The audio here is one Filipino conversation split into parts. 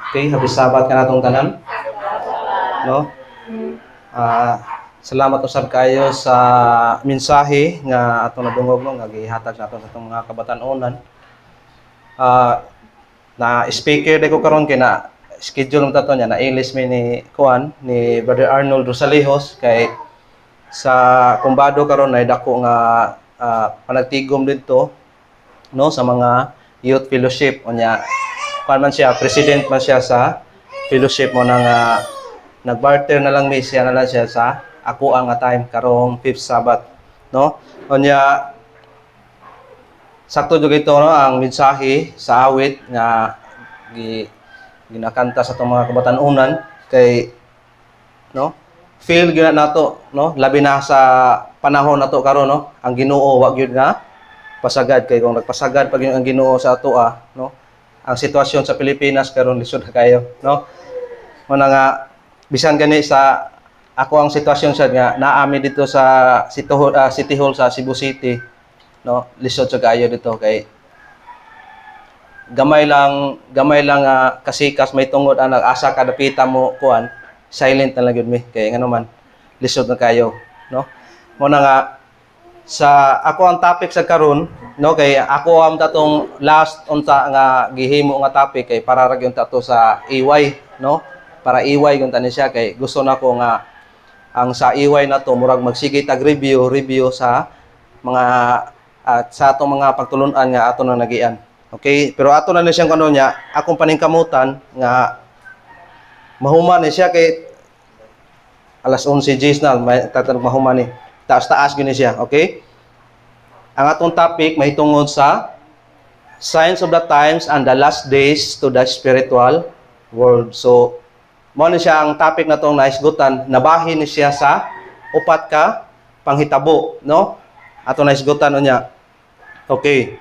Okay, happy Sabat ka natong tanan. No? Salamat usab kayo sa mensahe nga atong nadungog no nga gihatag nato sa atong mga kabatan-onan. Na speaker de ko karon kay na schedule mo tato niya na enlist mi ni Kuan ni Brother Arnold Rosalejos kay sa kumbado karon ay dako nga panagtigom dito no sa mga youth fellowship unya kuan man siya president man siya sa fellowship mo nang nagbarter na lang mi siya na lang siya sa ako ang time karong 5th Sabbath no unya sakto jud ito no ang mensahe sa awit nga ginakanta sa itong mga kabatan-unan kay no feel gyud nato no labi na sa panahon nato karon no ang Ginoo wa gyud nga pasagad kay kung nagpasagad pag ang Ginoo sa ato no ang sitwasyon sa Pilipinas karon lisod kayo no muna nga bisan gani sa ako ang sitwasyon sad nga naami dito sa City Hall sa Cebu City no lisod sa kayo dito kay gamay lang kasikas may tungod ang nag-asa kada pita mo kuan silent na lang gyud mi kay ngano man lisod na kayo no muna nga sa ako ang topic sa karon no kay ako am tatong last unta nga gihimo nga topic kay para ra gyud tato sa EY no para EY gyud tani siya kay gusto nako nga ang sa EY nato murag magsige tag review sa mga sa atong mga pagtulon-an nga ato na nagian okay pero ato na ni siyang kano niya akong paningkamutan nga mahuman ni siya kay alas 11 Gs na tatanong mahuman ni taas gini siya, okay? Ang atong topic mahitungod sa signs of the times and the last days to the spiritual world. So, mo ni siya ang topic na tong naisgutan, nabahin ni siya sa upat ka panghitabo, no? Ato naisgutan unya. Okay.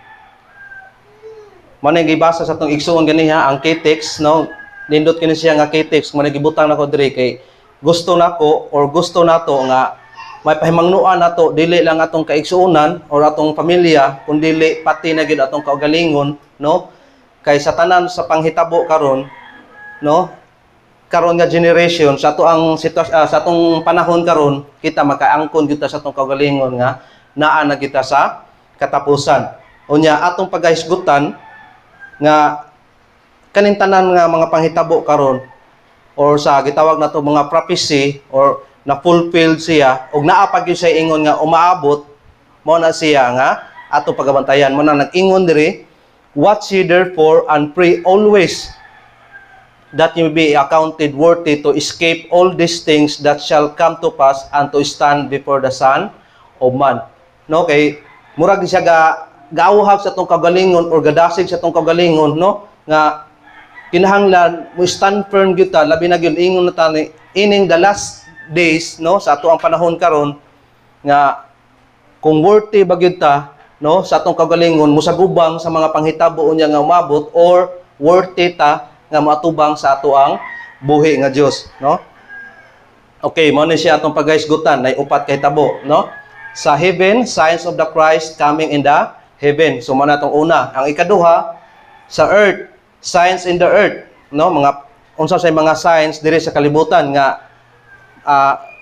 Mo ni gibasa sa tong igsuon ganiha ang K-text, no? Nindot kini siya nga K-text, mo ni gibutang nako diri kay gusto nato nga may pahimangnuan nato dili lang atong kaigsuonan or atong pamilya kundi pati na gid atong kaugalingon no kay sa tanan sa panghitabo karon no karon nga generation sa ato ang sa atong panahon karon kita makaangkon kita sa atong kaugalingon nga naa na kita sa katapusan unya atong pagahisgutan nga kaning tanan nga mga panghitabo karon or sa gitawag nato mga prophecy or na fulfilled siya ug naa pa gyud siya ingon nga umaabot mo na siya nga ato pagabantayan mo na nag-ingon diri watch ye therefore and pray always that you be accounted worthy to escape all these things that shall come to pass and to stand before the Son of Man no kay murag siya gauhag sa tong kagalingon or gadasig sa tong kagalingon no nga kinahanglan mo stand firm gyud ta labi na gyud ingon na tani ining the last days no sa ato ang panahon karon nga kung worthy ba gyud ta no sa atong kagalingon musagubang sa mga panghitabo unya nga umabot or worthy ta nga matubang sa ato ang buhi nga Dios no okay mo ni siya atong pagahisgutan nay upat ka hitabo no sa heaven signs of the Christ coming in the heaven so man atong una ang ikaduha sa earth signs in the earth no mga unsa say mga signs diri sa kalibutan nga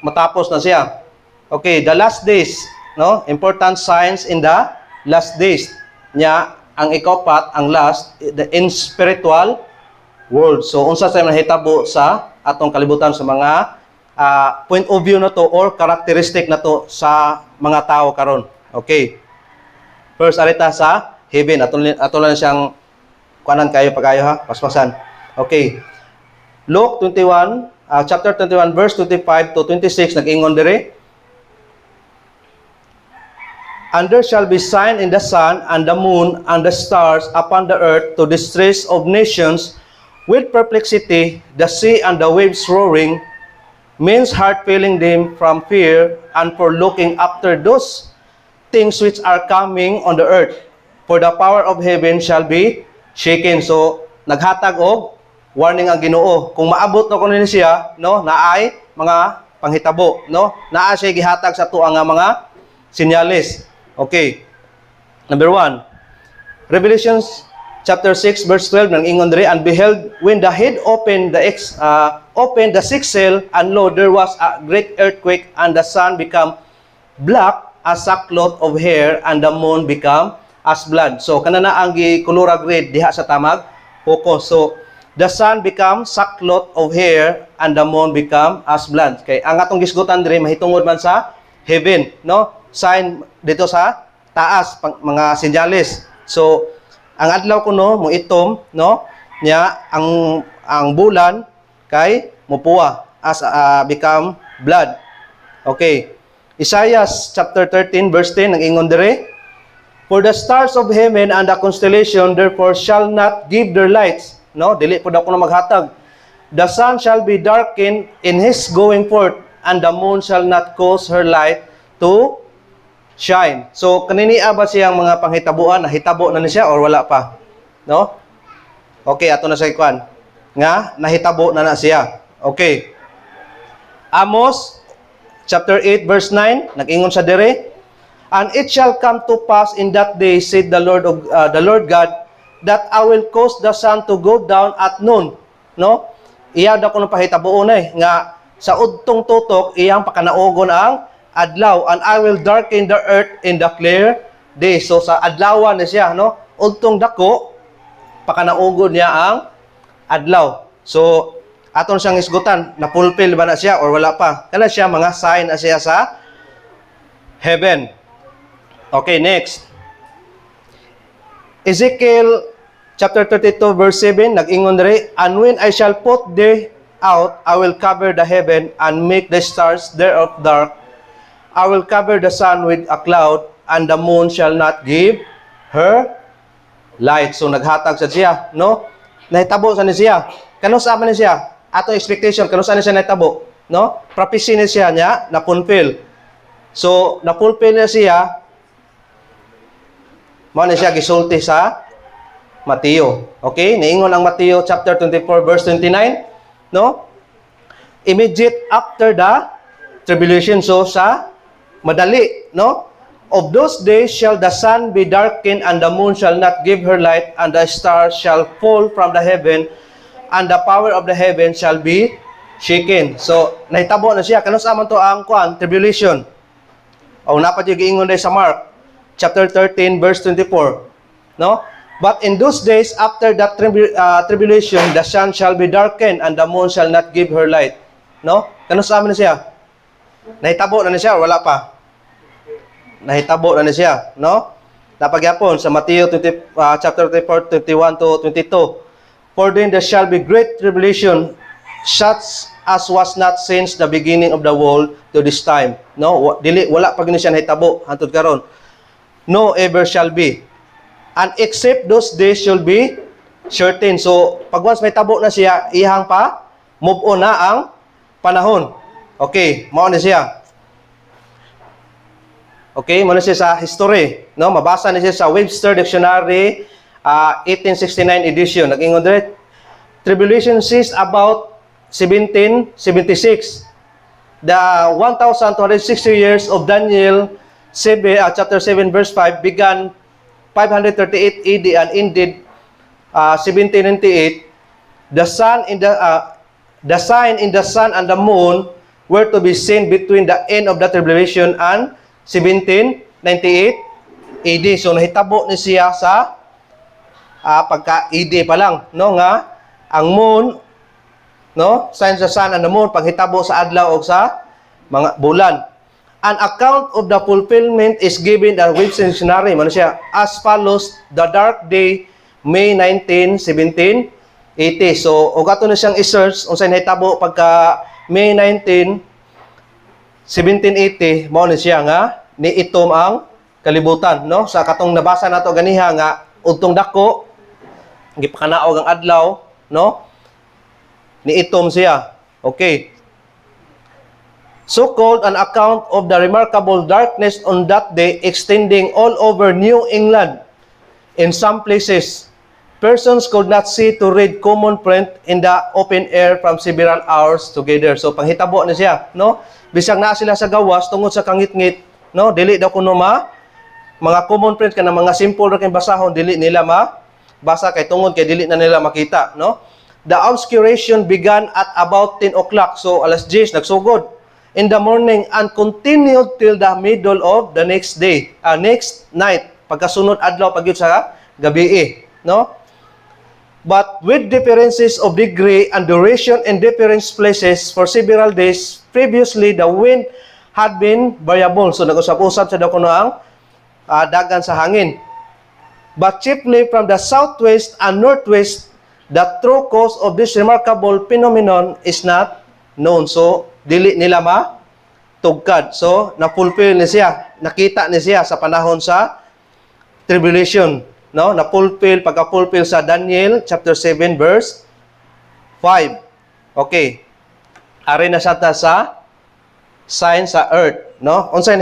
matapos na siya. Okay, the last days, no? Important signs in the last days. Nya ang ikapat, ang last, the in spiritual world. So unsa sa nahitabo sa atong kalibutan sa mga point of view na to or characteristic na to sa mga tao karon. Okay. First arita sa heaven. Ato lang siyang kuanan kayo pagayo ha, paspasan. Okay. Luke 21 chapter 21 verse 25 to 26 nag-ingon diri and there shall be sign in the sun and the moon and the stars upon the earth to distress of nations with perplexity the sea and the waves roaring men's heart failing them from fear and for looking after those things which are coming on the earth for the power of heaven shall be shaken so naghatag og warning ang Ginoo kung maabot na kuno siya no naay mga panghitabo no naa siya gihatag sa tuang nga mga senyales okay number 1 Revelations chapter 6 verse 12 nang ingon diri, and beheld when the head opened the sixth seal, and lo, there was a great earthquake, and the sun became black as sackcloth of hair, and the moon became as blood. So kanana ang gikulura grade diha sa tamag huko. So the sun become sackcloth of hair, and the moon become as blood. Kay ang atong gisgutan diri mahitungod man sa heaven, no? Sign dito sa taas, mga sinyalis. So ang adlaw kuno mo itom, no? Nya ang bulan kay mupuwa as become blood. Okay. Isaiah chapter 13 verse 10 ang ingon dire, for the stars of heaven and the constellation therefore shall not give their lights, no? Dili po daw kuno maghatag. The sun shall be darkened in his going forth, and the moon shall not cause her light to shine. So kanini ba siyang mga panghitabuan, nahitabo na ni siya or wala pa? No? Okay, ato na sa ikuan. Nga nahitabo na siya. Okay. Amos chapter 8 verse 9 nag-ingon sa dire, and it shall come to pass in that day, said the Lord God, that I will cause the sun to go down at noon. No? Iya daw kuno pahitabuon nga sa udtong tutok iyang pakanaugon ang adlaw, and I will darken the earth in the clear day. So sa adlawan na siya, no? Udtong dako pakanaugon niya ang adlaw. So aton siyang isgutan, na-fulfill ba na siya or wala pa? Kana siya mga sign na siya sa heaven. Okay, next. Ezekiel chapter 32 verse 7 nag-ingon diri, and when I shall put thee out, I will cover the heaven and make the stars thereof dark. I will cover the sun with a cloud, and the moon shall not give her light. So naghatag sa siya, no? Nahitabo sa ni siya. Kano sa ni siya? Ato expectation, kano sa ni siya nahitabo, no? Prophecy ni siya niya na fulfill. So na-fulfill na siya. Mao ni siya gisulti sa Mateo. Okay? Niingon ang Mateo chapter 24 verse 29, no? Immediate after the tribulation. So sa madali, no? Of those days shall the sun be darkened, and the moon shall not give her light, and the stars shall fall from the heaven, and the power of the heaven shall be shaken. So nahitabo na siya. Kano sa man to ang tribulation? O napat yung giingon sa Mark chapter 13 verse 24, no? But in those days after that tribulation, the sun shall be darkened, and the moon shall not give her light, no? Kano sa amin na siya? Nahitabo na siya or wala pa? Nahitabo na siya, no? Napagyapon sa Mateo chapter 24, 21 to 22. For then there shall be great tribulation, such as was not since the beginning of the world to this time. No, dili wala pa gini siya nahitabo hangtod karon. No ever shall be. And except those days shall be certain. So pag once may tabo na siya, ihang pa move on na ang panahon. Okay, mao na siya. Okay, muna siya sa history, no? Mabasa niya siya sa Webster Dictionary 1869 edition. Nag-ingon dire, tribulation ceased about 1776. The 1260 years of Daniel chapter 7 verse 5 began 538 AD and ended 1798. The sign in the sun and the moon were to be seen between the end of the tribulation and 1798 AD. So nahitabo ni siya sa pagka-AD pa lang, no, nga ang moon, no, sign sa sun and the moon paghitabo sa adlaw o sa mga bulan. An account of the fulfillment is given in the Webster Dictionary. Ano siya? As follows: the dark day, May 19, 1780. So og ato na siyang i-search unsay nahitabo pagka May 19 1780, mao ni siya nga ni itom ang kalibutan, no? Sa katong nabasa nato ganiha nga udtong dako gipakanaog ang adlaw, no? Ni itom siya. Okay. So called an account of the remarkable darkness on that day, extending all over New England. In some places, persons could not see to read common print in the open air from several hours together. So panghitabo na siya, no? Bisag na sila sa gawas tungod sa kangit-ngit, no? Dili daw kuno mga common print kana mga simple ra kay basahon, dili nila basa kay tungod kay dili na nila makita, no? The obscuration began at about 10 o'clock. So, alas 10, nagsugod in the morning and continued till the middle of the next day. Next night, pagkasunod adlaw pagyud sa gabi, no? But with differences of degree and duration in different places for several days, previously the wind had been variable. So, nag-usap-usap sa kuno ang dagan sa hangin. But chiefly from the southwest and northwest, the true cause of this remarkable phenomenon is not known. So, dili nila matugkad. So, na-fulfill ni siya. Nakita ni siya sa panahon sa tribulation. No? Na-fulfill, pagka-fulfill sa Daniel chapter 7 verse 5. Okay. Ari na siya sa sign sa earth. No? Unsa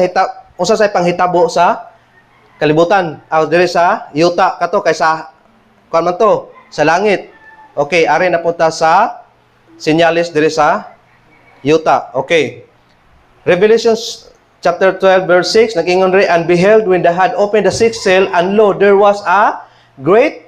say panghitabo sa kalibutan. Diri sa yuta kato kay sa kuan man to sa langit. Okay, ari na punta sa senyales diri sa yuta. Okay. Revelation chapter 12 verse 6 nag-ingon ri, and beheld when they had opened the sixth seal, and lo, there was a great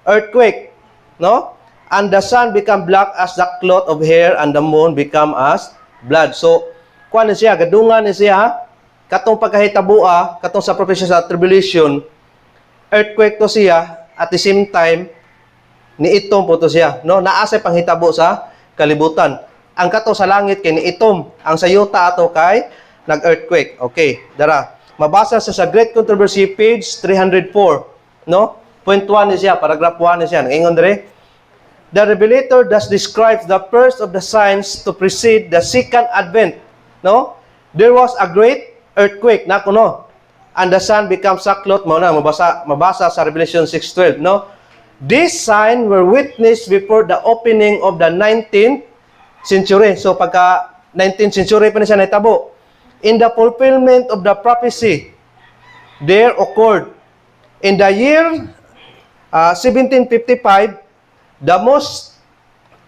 earthquake, no? And the sun became black as the cloth of hair, and the moon became as blood. So, kuan ni siya, gadungan ni siya, katong pagkahitabo, katong sa propesya sa tribulation, earthquake to siya, at the same time, niitom po to siya, no? Naasay panghitabo sa kalibutan. Ang kato sa langit kay niitom, ang sa yuta ato kay nag-earthquake. Okay, dara. Mabasa sa Great Controversy, page 304. No? Point 1 ni siya, paragraph 1 ni siya. Ingon dire. The Revelator thus describes the first of the signs to precede the second advent. No? There was a great earthquake. Na kuno. And the sun becomes sackcloth. Mabasa sa Revelation 6:12. No? These signs were witnessed before the opening of the 19th century. So, pagka 19th century pa na siya naitabo. In the fulfillment of the prophecy, there occurred in the year 1755, the most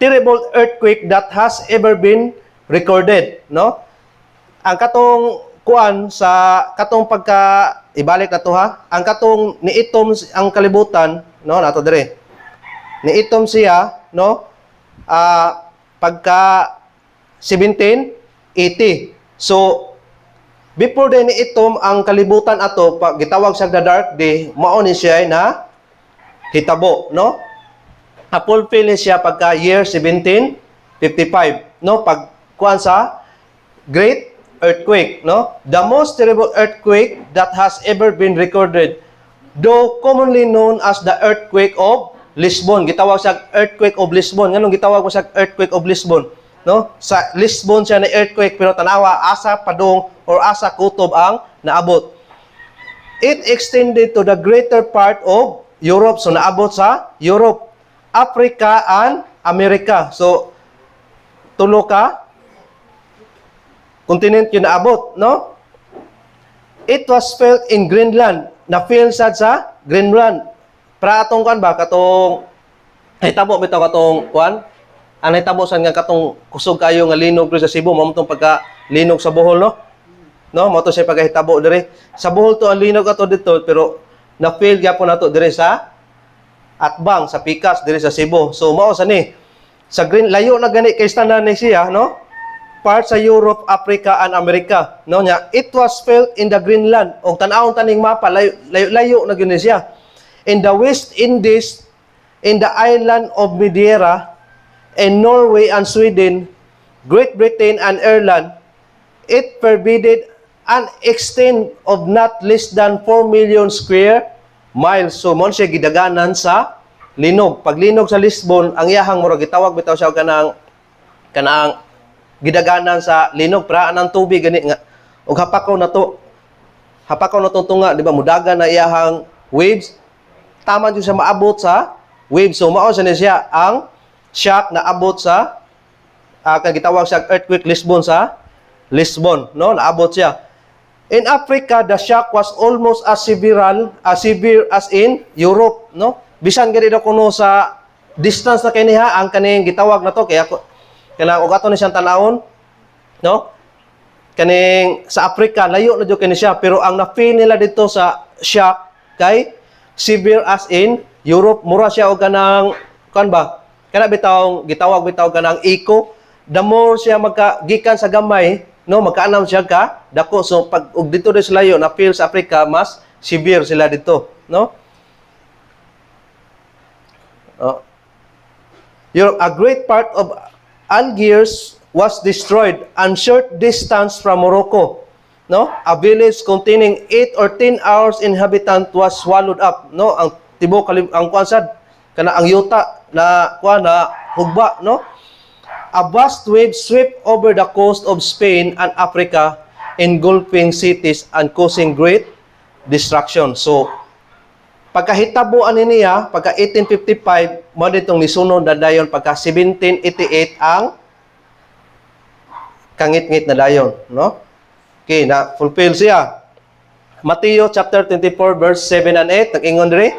terrible earthquake that has ever been recorded, no? Ang katong kuan sa katong pagka ibalik na to ha, ang katong niitom ang kalibutan, no, nato dire. Niitom siya, no? Pagka 1780. So, before din itom ang kalibutan ato, pag gitawag sa the dark day, mao ni siya na hitabo, no? Na-fulfill siya pagka year 1755, no? Pag kuan sa great earthquake, no? The most terrible earthquake that has ever been recorded, though commonly known as the earthquake of Lisbon. Gitawag sa earthquake of Lisbon. Nganong gitawag mo sa earthquake of Lisbon? No? Sa Lisbon siya na earthquake, pero tanawa asa padong or asa kutob ang naabot. It extended to the greater part of Europe. So naabot sa Europe, Africa, and America. So tulo ka continent yun naabot, no? It was felt in Greenland. Na-feel sad sa Greenland. Para atong kuan ba katong hitabo bitaw katong kuan? Ang nahitabosan nga katong kusog kayo nga linog sa Cebu, mao tong pagka linog sa Bohol, no? No, mo to siya pagkahitabo dire. Sa Bohol to ang linog ato dito, pero na-fail gyapon nato dire sa Atbang, sa Pikas dire sa Cebu. So mao sa ni sa green layo na gani kay standard ni siya, no? Part sa Europe, Africa, and America, no nya. It was felt in the Greenland. Og tan-awon taning mapa layo na gyud siya. In the West Indies, in the island of Madeira, in Norway and Sweden, Great Britain and Ireland, it pervaded an extent of not less than 4 million square miles. So, mo siya gidaganan sa linog. Pag linog sa Lisbon, ang iyahang mura gitawag bitaw siya kanang gidaganan sa linog, para anang tubig gani nga. Og hapakaw na to tunga, di ba, mudagan na iyahang waves. Tama jud siya maabot sa waves. So, mao siya ang shock na abot sa kang gitawag sa earthquake Lisbon sa Lisbon, no? Naabot siya. In Africa, the shock was almost as severe as in Europe, no? Bisan gani daw kuno sa distance na kaniha ang kaning gitawag na to, kaya kanang og ato ni siyang tanawon, no? Kaning sa Africa layo na jud kani siya, pero ang na-feel nila dito sa shock kay severe as in Europe mura siya og kanang kan ba? Kana bitaw gitawag bitaw kanang eco. The more siya magkagikan sa gamay, no, magkaanam siya ka dako. So pag og dito rin sila yun, na feel sa Africa mas severe sila dito, no? Europe, a great part of Algiers was destroyed and short distance from Morocco. No? A village containing 8 or 10 hours inhabitant was swallowed up. No? Ang tibok ang kwansad kana ang yuta na na hugba, no? A vast wave swept over the coast of Spain and Africa, engulfing cities and causing great destruction. So pagkahitabuan niya, pagka 1855, mo ditong nisunod na dayon, pagka 1788 ang kangit-ngit na dayon, no? Okay, na fulfill siya. Mateo chapter 24 verse 7 and 8, nag-ingon diri,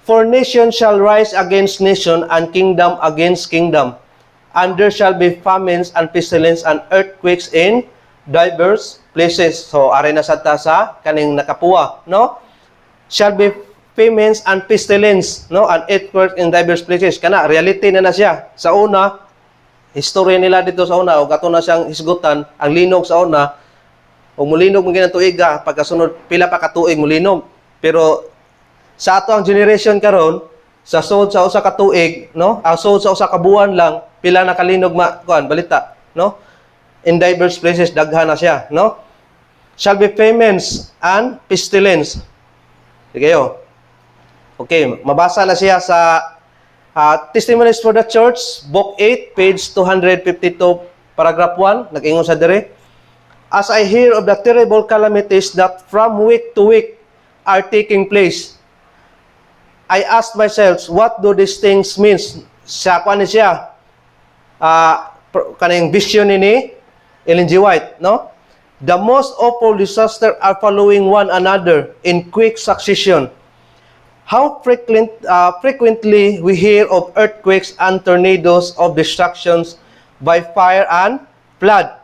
for nation shall rise against nation and kingdom against kingdom, and there shall be famines and pestilence and earthquakes in diverse places. So ari na sadta sa kaning nakapuwa, no? Shall be famines and pestilence, no, and earthquakes in diverse places. Kana reality na siya. Sa una, history nila dito sa una, o kato na siyang hisgutan, ang linog sa una, o mulinog mo ginang tuiga, pagkasunod, pila pa katuig mulinog. Pero sa ato ang generation karon, sa sod sa usa ka tuig, no, ang sod sa usa ka buwan lang, pila na kalinog balita, no? In diverse places, daghan na siya, no? Shall be famines and pestilence. Sige yo. Okay, mabasa na siya sa Testimonies for the Church, Book 8, page 252, paragraph 1, nag-ingon sa dire. As I hear of the terrible calamities that from week to week are taking place, I ask myself, what do these things mean? Sa kwan siya, kaning vision ni Ellen G. White, no? The most awful disaster are following one another in quick succession. How frequently we hear of earthquakes and tornadoes of destructions by fire and flood,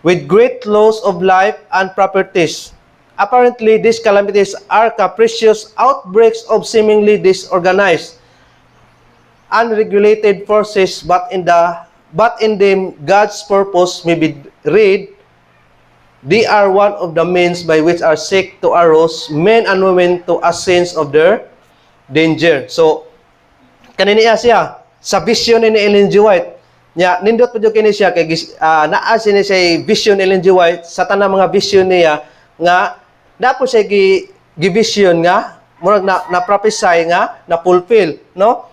with great loss of life and properties. Apparently, these calamities are capricious outbreaks of seemingly disorganized, unregulated forces, but in them God's purpose may be read. They are one of the means by which are seek to arouse men and women to a sense of their danger. So, kaniniya siya, sa vision ni Ellen G. White, niya, nindot po dyan kini siya, kay naa siya siya vision ni Ellen G. White, sa tanang mga vision niya, nga, dapo siya gi-vision nga, murag na prophesy nga, na fulfill, no?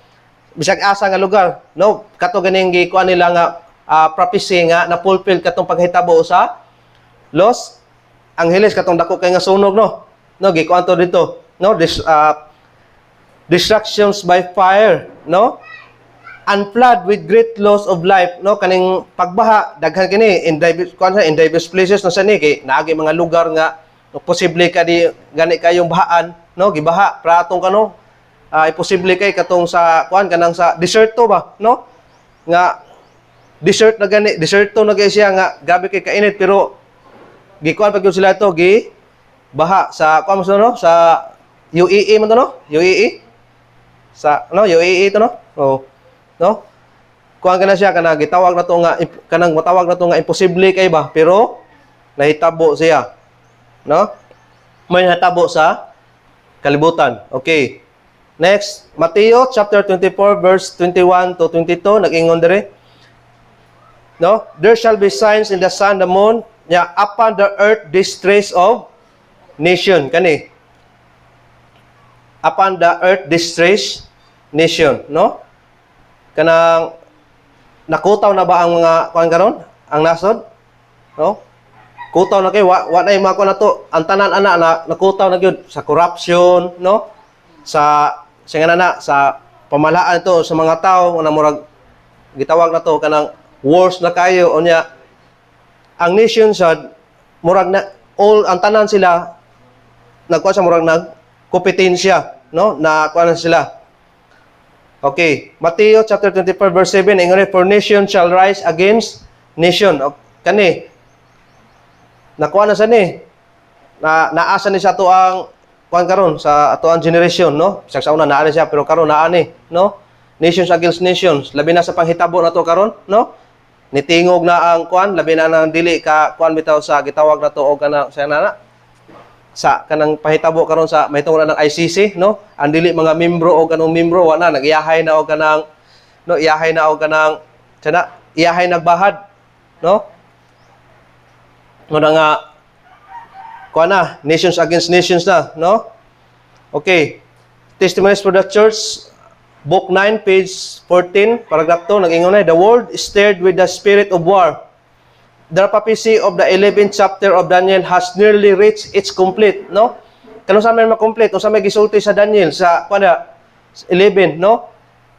Bisag asa nga lugar, no? Kato ganing gikuan nila nga, prophecy nga, na fulfill katong paghitabo sa Los Angeles, katong dako kay nga sunog, no? No, gikuan to dito, no? Destructions by fire, no? And flood with great loss of life, no? Kaning pagbaha, daghan kini in diverse places no sa ni kay naagi mga lugar nga no, posible ka di gani kayong bahaan, no? Gibaha pra atong kano imposible kay katong sa kuan kanang sa deserto ba, no? Nga desert na gani, deserto na kay siya nga gabi kay kainit pero gikuan pag sila ito, baha sa kuan mo no sa UAE man to no? UAE sa no UAE to no? Oh, no? Kuan kana siya kana gitawag na to nga kanang matawag na to nga imposible kay ba pero nahitabo siya, no? May nahitabo sa kalibutan. Okay. Next, Mateo chapter 24 verse 21 to 22 nag-ingon dire. No? There shall be signs in the sun, the moon, upon the earth distress of nation. Kani. Upon the earth distress nation, no? Kanang nakutaw na ba ang mga kuan karon? Ang nasod? No? Kutaw na kay wa na mga kuan nato. Ang tanan ana na nakutaw na gyud sa corruption, no? Sa sa pamahalaan to sa mga tao na murag gitawag na to kanang worse na kayo unya ang nation sad murag na all ang tanan sila nagkuha sa murag nag kompetensya, no? Na kuha na sila. Okay, Mateo chapter 24 verse 7 ingon, for nation shall rise against nation. Kani nakuha na sa ni na naasa ni sa to ang kuan karon sa atoang generation, no? Sa una naa ni siya pero karon naa ni, no? Nations against nations, labi na sa panghitabo na to karon, no? Nitingog na ang kuan, labi na nang dili ka kuan bitaw sa gitawag na to og kana sa nana sa kanang pahitabo karon sa mahitungod ng ICC, no? Ang dili mga membro o kanang membro wala nagiyahay na og kanang no, iyahay na og kanang sana iyahay nagbahad, no? Nga nga kuan na nations against nations na, no? Okay. Testimonies for the Church, Book 9, page 14, paragraph 2, nag-ingon na, the world is stirred with the spirit of war. The prophecy of the 11th chapter of Daniel has nearly reached its complete, no? Kano sa man makomplete, kung sa may gisulti sa Daniel sa kuan 11, no?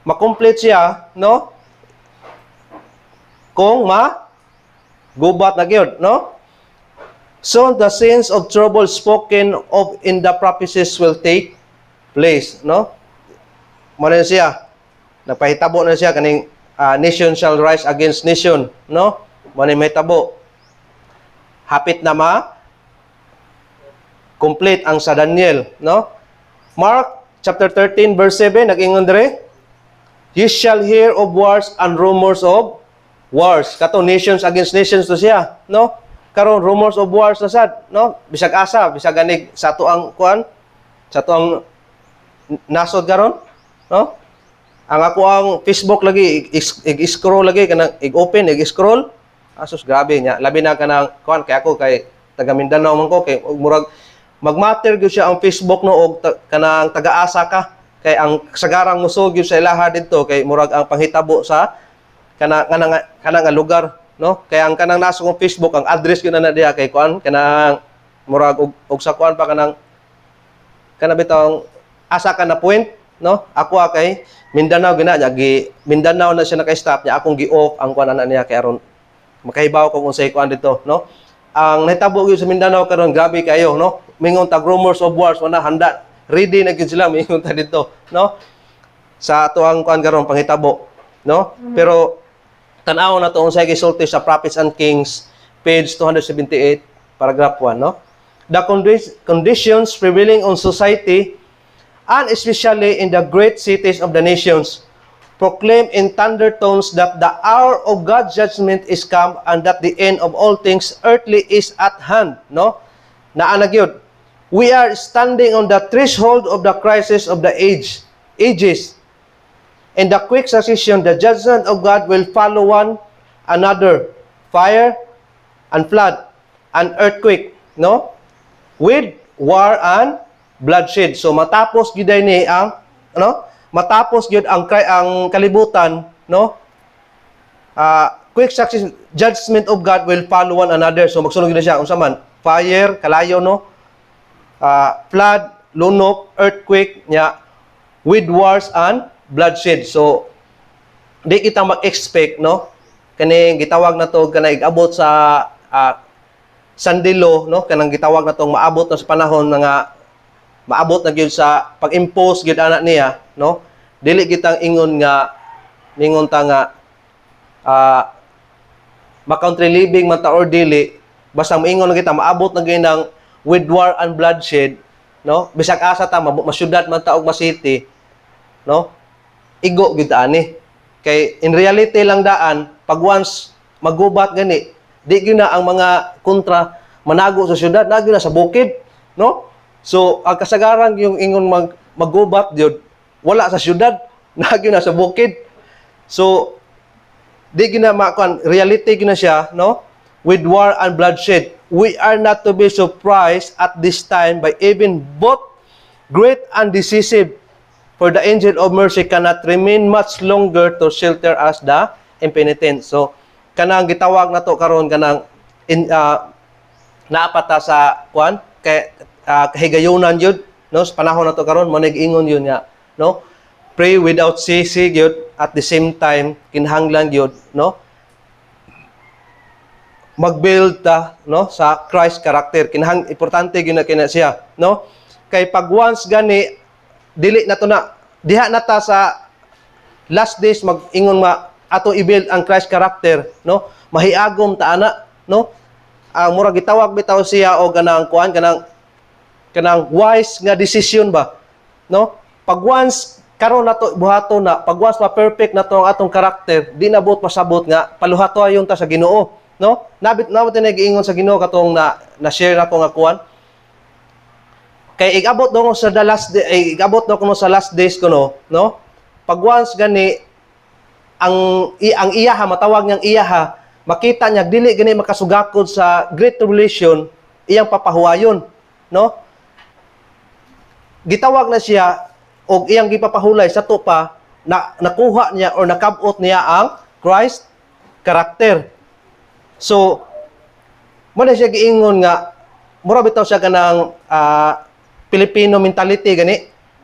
Makomplete siya, no? Kung gubat na gyud, no? So the scenes of trouble spoken of in the prophecies will take place, no? Muna siya, nagpahitabo na siya kaning nation shall rise against nation, no? Muna may tabo. Hapit na complete ang sa Daniel, no? Mark chapter 13 verse 7 nag-ingon dire, you shall hear of wars and rumors of wars. Kato nations against nations to siya, no? Karon rumors of wars na sad, no? Bisag asa, bisag ganig sa tuang kuan, sa tuang nasod karon, no? Ang ako ang Facebook lagi i-scroll lagi kanang i-open, i-scroll. Asus grabe nya, labi na kanang kuan kay ako kay taga Mindanao man ko kay murag magmatter gyud siya ang Facebook no og kanang taga-asa ka kay ang sagarang musog gyud sa ilaha didto kay murag ang panghitabo sa kanang lugar, no? Kaya ang kanang nasa kong Facebook, ang address ko na diya kay kuan, kanang murag og sa kuan pa kanang bitong asa ka na point, no? Ako kay Mindanao gina Mindanao na siya naka-stop niya, akong gi-off ang kuan ana niya kay aron makahibaw ko kung say kuan dito, no? Ang nahitabo gyud sa Mindanao karon grabe kayo, no? Mingon tag rumors of wars wala handa. Ready na gyud sila mingon ta dito, no? Sa ato ang kuan karon panghitabo, no? Pero tanaw na to unsay gisulti sa Prophets and Kings, page 278, paragraph 1, no? The conditions prevailing on society, and especially in the great cities of the nations, proclaim in thunder tones that the hour of God's judgment is come and that the end of all things earthly is at hand, no? Naa gyud. We are standing on the threshold of the crisis of the ages. In the quick succession, the judgment of God will follow one another. Fire and flood and earthquake, no? With war and bloodshed. So matapos gyud ni ang matapos gyud ang kalibutan, no? Quick succession, judgment of God will follow one another. So magsunod gyud siya unsa man? Fire, kalayo, no? Flood, lunok, earthquake nya, with wars and bloodshed. So di kita mag-expect, no? Kani gitawag na to kanang igabot sa sandilo, no? Kanang gitawag na tong maabot na sa panahon nga maabot na gyud sa pag-impose gyud ana niya, no? Dili kitang ingon ta nga ma-country living man ta or dili, basta moingon na kita maabot na gyud ng with war and bloodshed, no? Bisag asa ta masyudad man ta og ma-city, no? Igo gyud ani. Kay in reality lang daan pag once magubat gani, di gyud na ang mga kontra manago sa syudad, nagyo na sa bukid, no? So ang kasagaran yung ingon magubat gyud wala sa syudad, nagyo na sa bukid. So di gyud na reality gyud na siya, no? With war and bloodshed, we are not to be surprised at this time by even both great and decisive. For the angel of mercy cannot remain much longer to shelter us the impenitent. So, kanang gitawag na to karon kanang naapata sa kuan kay kahigayunan yun, no? Sa panahon na to karon mo nag-ingon yun nga, no? Pray without ceasing yun, at the same time kinahanglan yun, no? Mag-build ta, no, sa Christ character. Importante gyud na kina siya, no? Kay pag once gani dili na to na diha na ta sa last days mag-ingon ato i-build ang Christ character, no? Mahiagom ta ana, no? Ang mura gitawag bitaw siya o ganang kuan kanang kanang wise nga decision ba, no? Pag once karon nato buhaton na, pag once ma-perfect na to ang atong karakter, di na buot pasabot nga paluhato ayon ta sa Ginoo, no? Nabit nagiingon sa Ginoo katong na-share na ko nga kuan. Kay igabot daw ko sa the last day, igabot daw ko sa last days ko no? Pag once gani ang iyaha matawag niyang iyaha, makita niya dili gani makasugakod sa great tribulation, iyang papahuwayon, no? Gitawag na siya o iyang gipapahulay sa tupa na nakuha niya or nakabot niya ang Christ character. So, mo na siya giingon nga mura bitaw siya kanang Filipino mentality gani.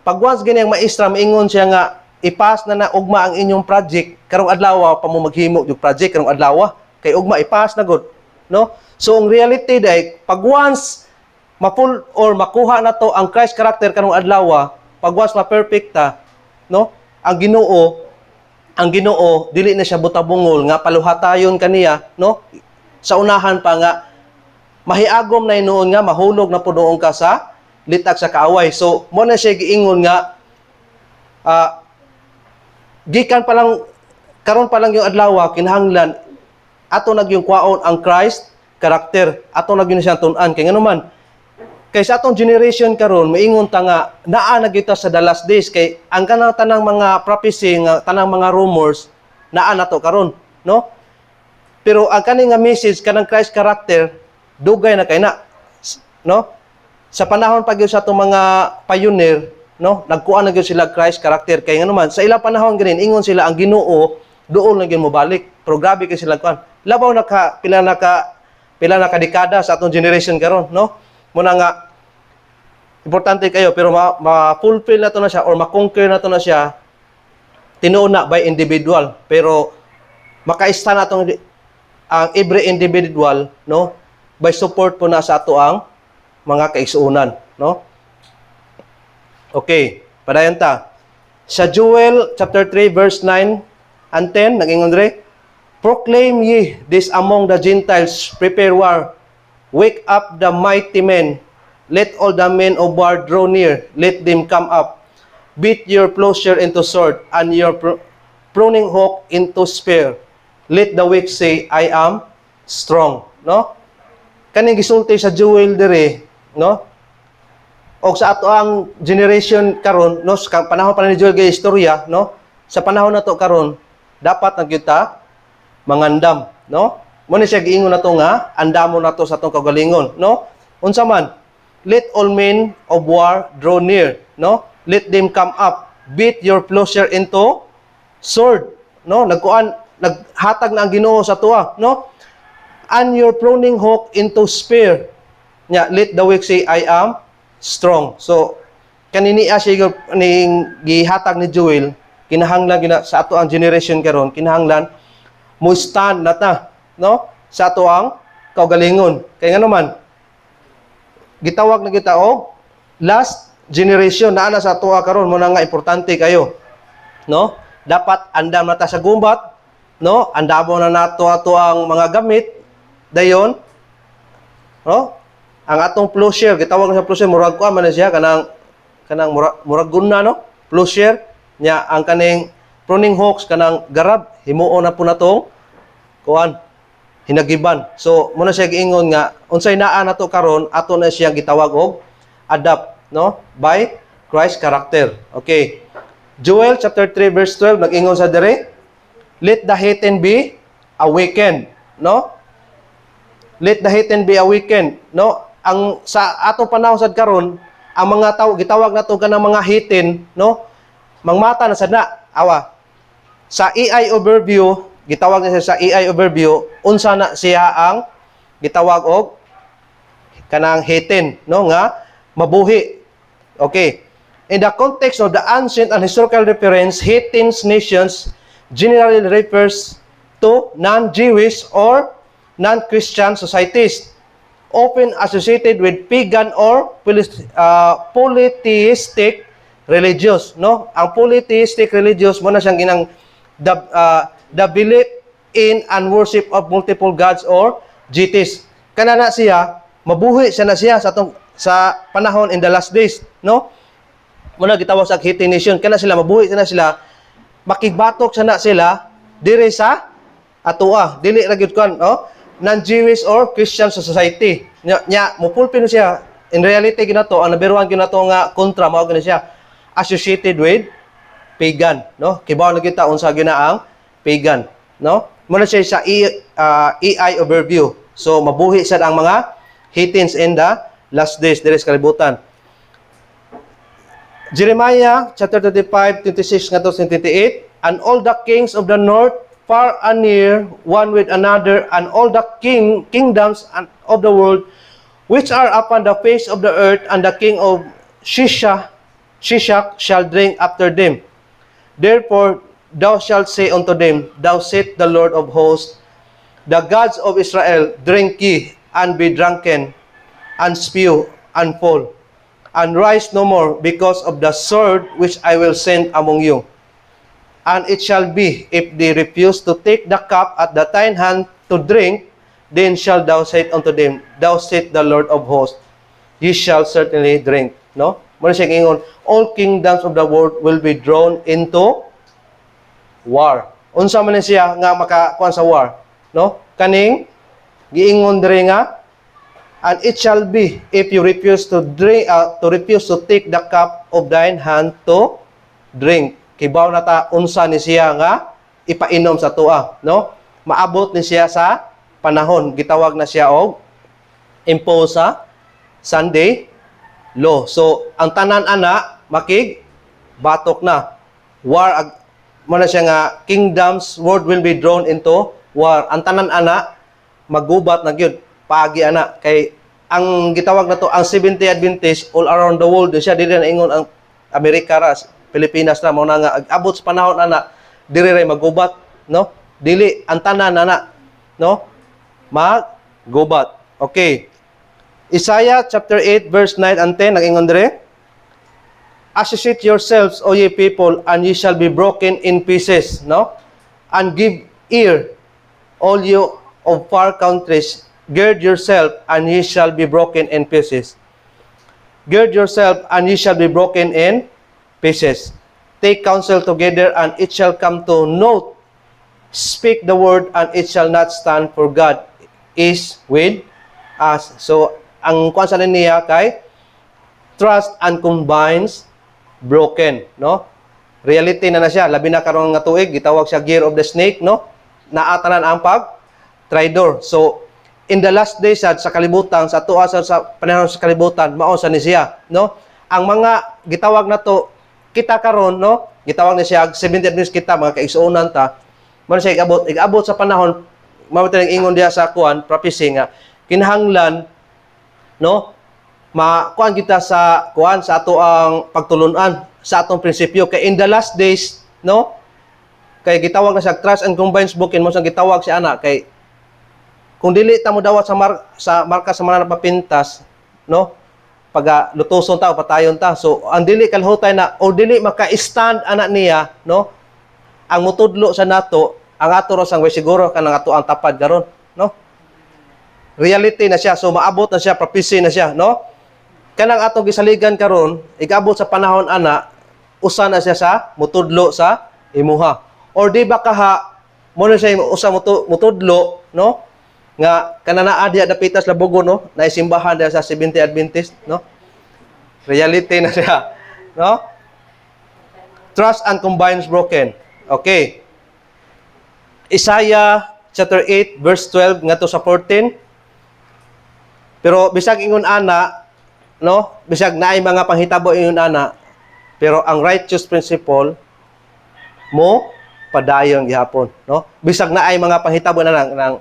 Pag once gani ang maestra maingon siya nga ipas na ugma ang inyong project karong adlaw pa mo maghimo yung project karong adlaw kay ugma ipas na gud, no? So ang reality day pag once ma-full or makuha na to ang Christ character karong adlaw, pag once ma-perfecta, no? Ang Ginoo dili na siya butabungol nga paluhatayon kaniya, no? Sa unahan pa nga mahiagom na inuon nga mahulog na punoon ka sa litag sa kaaway. So mo na siya giingon nga gikan pa lang karon pa lang yung adlaw kinahanglan ato nagyong kwaon ang Christ character, ato nagyong siyang tun-an kay nganuman kay sa atong generation karon maingon ta nga naa na kita sa the last days kay ang kanang tanang mga prophecy nga tanang mga rumors naa na to karon, no? Pero ang kani nga message kanang Christ character dugay na kay na, no? Sa panahon pa gyud sa atong mga pioneer, no, nagkuan na gyud sila Christ character kay nganuman sa ilang panahon ganin ingon sila ang Ginoo duol na gyud mo balik, pero grabe kay sila kuan labaw pila na ka dekada sa atong generation karon, no? Muna nga importante kayo pero ma-fulfill na to na siya or ma-conquer na to na siya tinuon na by individual, pero makaista na tong ang every individual, no, by support po na sa ato ang mga kaigsuonan, no? Okay, padayon ta. Sa Joel chapter 3 verse 9 and 10 nag-ingon dre, proclaim ye this among the Gentiles, prepare war, wake up the mighty men, let all the men of war draw near, let them come up, beat your plowshare into sword, and your pruning hook into spear, let the weak say, I am strong, no? Kaning gisulti sa Joel dere, no? O sa ato ang generation karon, no, sa panahon pa ni Joel gay istorya, no? Sa panahon na to karon, dapat nagyuta mangandam, no? Mo ni siya giingon na to nga, andamon na to sa atong kagalingon, no? Unsa man, let all men of war draw near, no? Let them come up, beat your plowshare into sword, no? Naghatag na ang Ginoo sa tuwa, no? And your pruning hook into spear. Nya, let the weak say, I am strong. So, kanini siya ning gihatag ni Joel, kinahanglan sa ato ang generation karon, kinahanglan mo stand na ta, no? Sa ato ang kaugalingon. Kaya nga naman, gitawag na kita og last generation na ana sa ato karon mo na nga importante kayo, no? Dapat andam na ta sa gumbat, no? Andamo na nato ato ang mga gamit dayon, no? Ang atong plowshare, gitawag sa plowshare, murag ko man siya kanang murag gunna, no? Plowshare nya ang kaning pruning hooks kanang garab himuon na po natong kuan hinagiban. So mo na siya giingon nga unsay naa nato karon ato na siya gitawag og adapt, no? By Christ character. Okay. Joel chapter 3 verse 12 nag-ingon sa dire, let the heathen be awakened, no? Let the heathen be awakened, no? Ang sa ato panahon sad karon, ang mga tawo gitawag nato kanang mga heathen, no? Mangmata na sad na. Awa. Sa AI overview, gitawag na siya sa AI overview, unsa na siya ang gitawag og kanang heathen, no? Nga mabuhi. Okay. In the context of the ancient and historical reference, heathen nations generally refers to non-Jewish or non-Christian societies, often associated with pagan or polytheistic religious, no? Ang polytheistic religious mo na siyang ginang the belief in and worship of multiple gods or deities. Kana na siya, mabuhi siya na siya sa atong sa panahon in the last days, no? Muna gitawag sa Hittim nation, kana sila mabuhi na sila, makigbatok sana sila diri sa atoa, dili ra gyud kan, no? Non-Jewish or Christian society. Nya mupulpin siya. In reality ginato ang nabiruan ginato nga kontra mao gina siya associated with pagan, no? Kibaw na kita unsa ginaang pagan, no? Muna siya sa EI overview. So mabuhi sad ang mga Hittins in the last days diri sa kalibutan. Jeremiah chapter 35, 26 ngadto 28, and all the kings of the north far and near, one with another, and all the kingdoms of the world, which are upon the face of the earth, and the king of Shishak shall drink after them. Therefore, thou shalt say unto them, Thus saith the Lord of hosts, the gods of Israel, drink ye, and be drunken, and spew, and fall, and rise no more, because of the sword which I will send among you. And it shall be, if they refuse to take the cup at the thine hand to drink, then shall thou say unto them, Thus saith the Lord of hosts, ye shall certainly drink. No? Muna siya ingon, all kingdoms of the world will be drawn into war. Unsa man siya nga makakuan sa war? No? Kaning giingon diri nga, and it shall be, if you refuse to drink, refuse to take the cup of thine hand to drink. Kibaw na ta unsa ni siya nga ipainom sa tuwa, no? Maabot ni siya sa panahon, gitawag na siya og impose sa Sunday law. So ang tanan ana makig batok na war, mo na siya nga kingdoms world will be drawn into war. Ang tanan ana magubat na gyud paagi ana kay ang gitawag na to ang 70 Adventist all around the world siya dili na ingon ang Amerika ra, Pilipinas na mao na nga abot sa panahon ana diri ray magubat, no? Dili ang tanan ana, no? Magubat. Okay. Isaiah chapter 8 verse 9 and 10 nag-ingon dire, associate yourselves, O ye people, and ye shall be broken in pieces, no? And give ear, all you of far countries, gird yourself, and ye shall be broken in pieces. Gird yourself, and ye shall be broken in pieces. Take counsel together, and it shall come to naught. Speak the word, and it shall not stand, for God is with us. So, ang kuan sa niya kay trust and combines broken, no? Reality na siya, labi na karon nga tuig gitawag siya year of the snake, no? Naatanan ang pag-tridor. So, in the last days sa kalibutan, sa tuwa sa panahon sa kalibutan, mao sa ni siya, no? Ang mga gitawag na to kita karon, no? Gitawag na siya 70 adventist kita mga kaigsuonan ta. Mao siya igabot sa panahon mao tayong ingon diha sa kuan prophecy nga kinahanglan, no? Makuan kita sa kuan sa ato ang pagtulunan sa atong prinsipyo kay in the last days, no? Kay gitawag na siya trust and combines booking mo sang gitawag siya ana kay kung dili ta mo dawat sa marka sa mga napapintas, no? Pag lutuson ta o patayon ta. So ang dili kalhutay na o dili maka-stand ana niya, no? Ang mutudlo sa nato, ang ato ro sang way siguro kanang ato ang tapad karon, no? Reality na siya. So maabot na siya, prophecy na siya, no? Kanang ato gisaligan karon, igabot sa panahon ana, usa na siya sa mutudlo sa imuha. Or di ba kaha mo na siya usa mutudlo, no? Nga kanana adya dapitas labugo, no? Naisimbahan diya sa 70 Adventist, no? Reality na siya, no? Trust and combines broken. Okay. Isaiah chapter 8 verse 12 ngadto sa 14. Pero bisag ingon ana, no? Bisag naay mga panghitabo ingon ana, pero ang righteous principle mo padayon gihapon, no? Bisag naay mga panghitabo na ng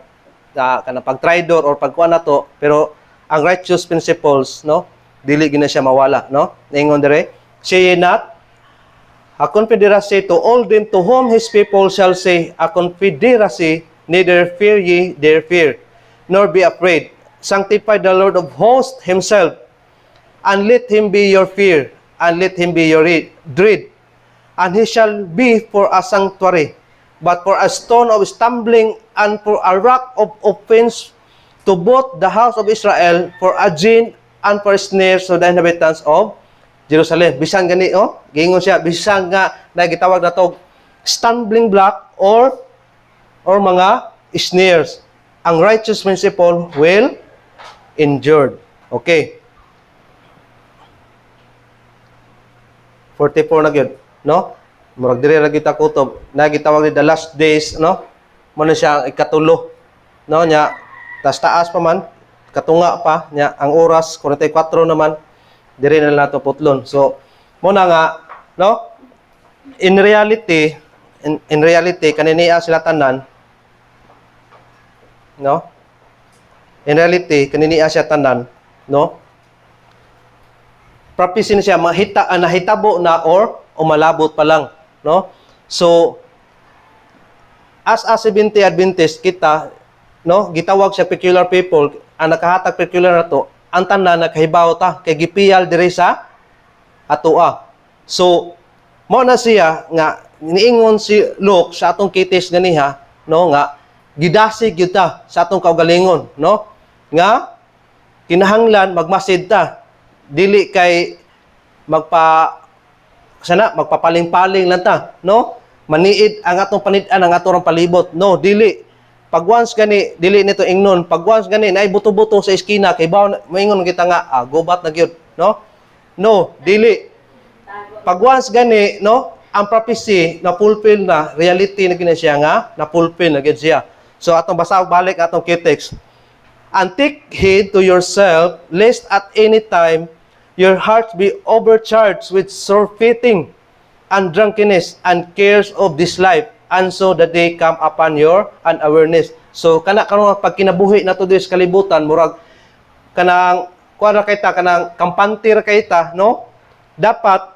kanang pag-tridor or pagkuan nato, pero ang righteous principles, no? Dili gina siya mawala, no? Ingon dire, say ye not a confederacy to all them to whom his people shall say, a confederacy, neither fear ye their fear, nor be afraid. Sanctify the Lord of hosts himself, and let him be your fear, and let him be your dread. And he shall be for a sanctuary, but for a stone of stumbling, and for a rock of offense to both the house of Israel, for a gin and for snares to the inhabitants of Jerusalem. Bisan gani, giingon siya, bisan nga na gitawag na to stumbling block or mga snares. Ang righteous principle will endure. Okay. 44 na gyud, no? Murag diri ra gyud ta kutob. Na gitawag ni the last days, no? Mo na siya ikatulo. No nya taas pa man, katunga pa nya ang oras 44 naman diri na nato putlon. So mo na nga, no? In reality kaniniya sila tanan, no? In reality kaniniya siya tanan, no? Prophecy siya nahitabo na or umalabot pa lang, no? So as a Seventh-day Adventist kita, no, gitawag siya peculiar people, ang nakahatag peculiar na to, ang tanan nakahibaw ta kay gipiyal diri sa atoa. So mo na siya nga niingon si Luke sa atong kitis ganiha, no, nga gidasig gyud ta sa atong kaugalingon, no, nga kinahanglan magmasid ta, dili kay magpapaling-paling lang ta, no, maniid ang atong panid-an ang atong palibot, no, dili pag once gani dili nito ingnon, pag once gani naay buto-buto sa eskina kay bawo moingon kita nga gubat na gyud, no, dili pag once gani, no, ang prophecy na fulfill na, reality na gina siya nga na fulfill na gyud siya. So atong basa balik atong key text. And take heed to yourself, lest at any time your hearts be overcharged with surfeiting and drunkenness and cares of this life, and so that they come upon your unawareness. So kanang pag kinabuhi nato diri sa kalibutan, murag kanang kuan ra kayta, kanang kampante ra kayta, no? Dapat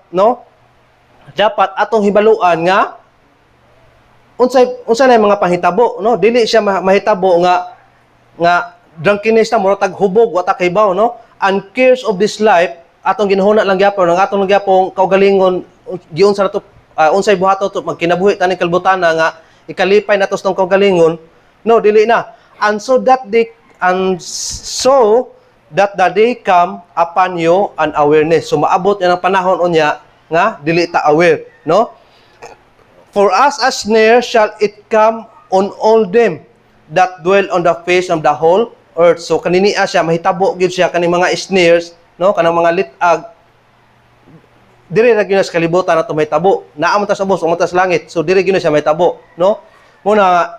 atong hibaluan nga unsay na mga pahitabo, no? Dili siya mahitabo nga drunkenness ta murag tag hubog wa ta kaybaw, no? And cares of this life atong ginhuna lang gyapon, ang atong gyapon kaugalingon giun sa nato unsay buhaton to magkinabuhi tani kalbutana nga ikalipay nato sa kaugalingon, no, dili na. And so that the day come upon you an awareness. So maabot yan ang panahon unya nga dili ta aware, no? For us a snare shall it come on all them that dwell on the face of the whole earth. So kaniniya siya mahitabo gyud siya kaning mga snares, no, kanang mga litag diri ra gyud sa kalibutan nato mahitabo. Naa man ta sa bus, umatas langit. So diri gyud siya mahitabo, no? Muna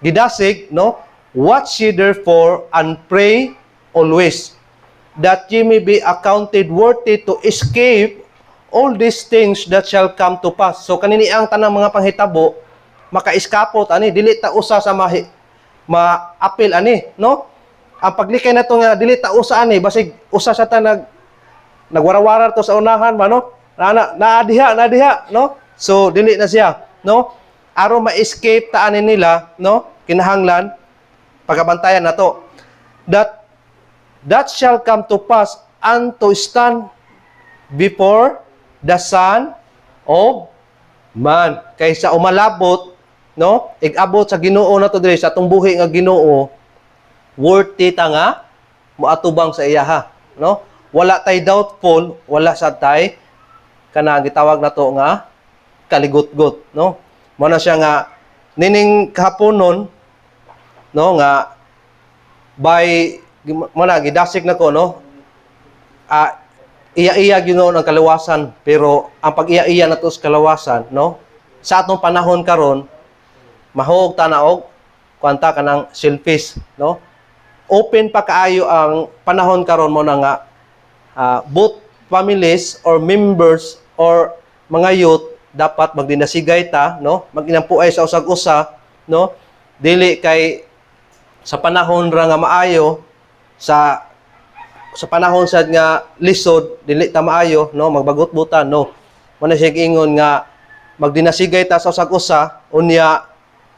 gidasig, no? Watch ye therefore and pray always, that ye may be accounted worthy to escape all these things that shall come to pass. So kanini ang tanang mga panghitabo maka-iskapot ani, dili ta usa sa ma-apil ani, no? Ang paglikay nato nga dili ta usa ani, basig usa sa ta nagwarawara to sa unahan ba, no? Naadiha, no? So dili na siya, no? Aron ma-escape ta ani nila, no? Kinahanglan pagabantayan nato. That shall come to pass and to stand before the Son of Man. Kaysa umalabot, no? Igabot sa Ginoo nato diri sa atong buhi nga Ginoo, worthy ta nga moatubang sa iyaha, no? Wala tay doubtful, wala sa tay kana gitawag nato nga kaligot-got, no? Mo na siya nga nining kahaponon, no, nga by mana gidasik nako, no, iya-iya Ginoo ang kalawasan, pero ang pag-iya-iya nato sa kalawasan, no, sa atong panahon karon mahog ta na og kwanta kanang selfish, no, open pa kaayo ang panahon karon mo na nga both families or members or mga youth dapat magdinasigay ta, no, maginampuay sa usag-usa, no, dili kay sa panahon ra nga maayo, sa panahon sad nga lisod dili ta maayo, no, magbagot-butan, no. Mo na siya giingon nga magdinasigay ta sa usag-usa, unya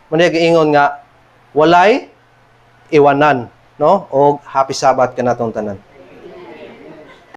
mo na giingon nga walay iwanan, no, og happy Sabbath kanatong tanan.